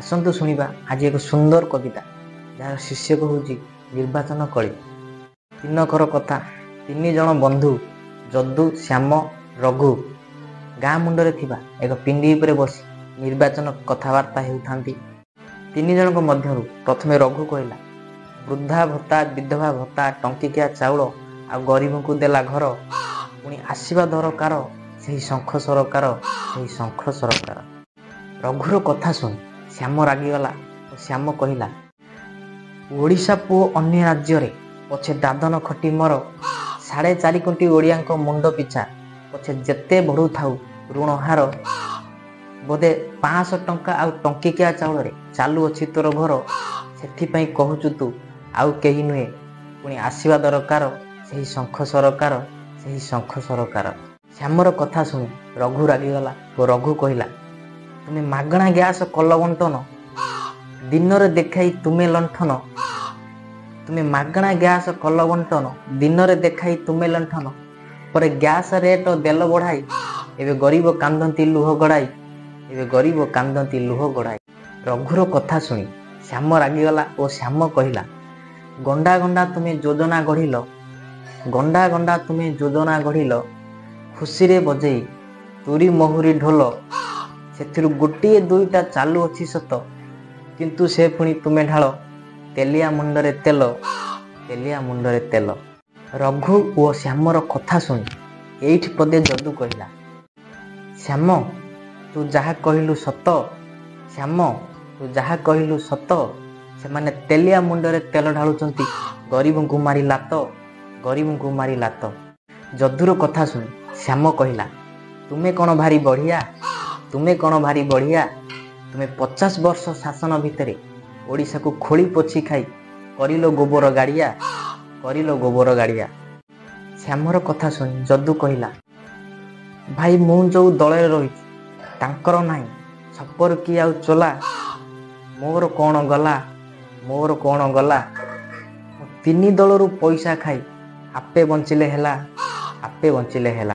ଆସନ୍ତୁ ଶୁଣିବା ଆଜି ଏକ ସୁନ୍ଦର କବିତା ଯାହାର ଶୀର୍ଷକ ହେଉଛି ନିର୍ବାଚନ କଳି। ତିନକର କଥା। ତିନି ଜଣ ବନ୍ଧୁ ଯଦୁ, ଶ୍ୟାମ, ରଘୁ ଗାଁ ମୁଣ୍ଡରେ ଥିବା ଏକ ପିଣ୍ଡି ଉପରେ ବସି ନିର୍ବାଚନ କଥାବାର୍ତ୍ତା ହେଉଥାନ୍ତି। ତିନି ଜଣଙ୍କ ମଧ୍ୟରୁ ପ୍ରଥମେ ରଘୁ କହିଲା, ବୃଦ୍ଧା ଭତ୍ତା, ବିଧବା ଭତ୍ତା, ଟଙ୍କିକିଆ ଚାଉଳ ଆଉ ଗରିବଙ୍କୁ ଦେଲା ଘର, ପୁଣି ଆସିବା ଦରକାର ସେହି ଶଙ୍ଖ ସରକାର, ସେହି ଶଙ୍ଖ ସରକାର। ରଘୁର କଥା ଶୁଣି ଶ୍ୟାମ ରାଗିଗଲା ଓ ଶ୍ୟାମ କହିଲା, ଓଡ଼ିଶା ପୁଅ ଅନ୍ୟ ରାଜ୍ୟରେ ପଛେ ଦାଦନ ଖଟି ମର, 4.5 କୋଟି ଓଡ଼ିଆଙ୍କ ମୁଣ୍ଡ ପିଛା ପଛେ ଯେତେ ବଢ଼ୁଥାଉ ଋଣ ହାର, ବୋଧେ 500 ଟଙ୍କା ଆଉ ଟଙ୍କିକିଆ ଚାଉଳରେ ଚାଲୁଅଛି ତୋର ଘର, ସେଥିପାଇଁ କହୁଛୁ ତୁ ଆଉ କେହି ନୁହେଁ, ପୁଣି ଆସିବା ଦରକାର ସେହି ଶଙ୍ଖ ସରକାର, ସେହି ଶଙ୍ଖ ସରକାର। ଶ୍ୟାମର କଥା ଶୁଣି ରଘୁ ରାଗିଗଲା ଓ ରଘୁ କହିଲା, ତୁମେ ମାଗଣା ଗ୍ୟାସ କଲ ବଣ୍ଟନ, ଦିନରେ ଦେଖାଇ ତୁମେ ଲଣ୍ଠନ, ତୁମେ ମାଗଣା ଗ୍ୟାସ କଲ ବଣ୍ଟନ, ଦିନରେ ଦେଖାଇ ତୁମେ ଲଣ୍ଠନ, ପରେ ଗ୍ୟାସ ରେଟ ଦେଲ ବଢ଼ାଇ, ଏବେ ଗରିବ କାନ୍ଦନ୍ତି ଲୁହ ଗଡ଼ାଇ, ଏବେ ଗରିବ କାନ୍ଦନ୍ତି ଲୁହ ଗଡ଼ାଇ। ରଘୁର କଥା ଶୁଣି ଶ୍ୟାମ ରାଗିଗଲା ଓ ଶ୍ୟାମ କହିଲା, ଗଣ୍ଡା ଗଣ୍ଡା ତୁମେ ଯୋଜନା ଗଢ଼ିଲ, ଗଣ୍ଡା ଗଣ୍ଡା ତୁମେ ଯୋଜନା ଗଢ଼ିଲ, ଖୁସିରେ ବଜେଇ ତୁରି ମହୁରି ଢୋଲ, ସେଥିରୁ ଗୋଟିଏ ଦୁଇଟା ଚାଲୁଅଛି ସତ, କିନ୍ତୁ ସେ ପୁଣି ତୁମେ ଢାଳ ତେଲିଆ ମୁଣ୍ଡରେ ତେଲ, ତେଲିଆ ମୁଣ୍ଡରେ ତେଲ। ରଘୁ ଓ ଶ୍ୟାମର କଥା ଶୁଣି ଏଇଠି ପଦେ ଯଦୁ କହିଲା, ଶ୍ୟାମ ତୁ ଯାହା କହିଲୁ ସତ, ଶ୍ୟାମ ତୁ ଯାହା କହିଲୁ ସତ, ସେମାନେ ତେଲିଆ ମୁଣ୍ଡରେ ତେଲ ଢାଳୁଛନ୍ତି, ଗରିବଙ୍କୁ ମାରି ଲାତ, ଗରିବଙ୍କୁ ମାରି ଲାତ। ଯଦୁର କଥା ଶୁଣି ଶ୍ୟାମ କହିଲା, ତୁମେ କ'ଣ ଭାରି ବଢ଼ିଆ, ତୁମେ କ'ଣ ଭାରି ବଢ଼ିଆ, ତୁମେ 50 ବର୍ଷ ଶାସନ ଭିତରେ ଓଡ଼ିଶାକୁ ଖୋଳି ପୋଛି ଖାଇ କରିଲ ଗୋବର ଗାଡ଼ିଆ, କରିଲ ଗୋବର ଗାଡ଼ିଆ। ଶ୍ୟାମର କଥା ଶୁଣି ଯଦୁ କହିଲା, ଭାଇ ମୁଁ ଯେଉଁ ଦଳରେ ରହିଛି ତାଙ୍କର ନାହିଁ ଛପର କି ଆଉ ଚୋଲା, ମୋର କ'ଣ ଗଲା, ମୋର କ'ଣ ଗଲା, ମୁଁ ତିନି ଦଳରୁ ପଇସା ଖାଇ ଆପେ ବଞ୍ଚିଲେ ହେଲା, ଆପେ ବଞ୍ଚିଲେ ହେଲା।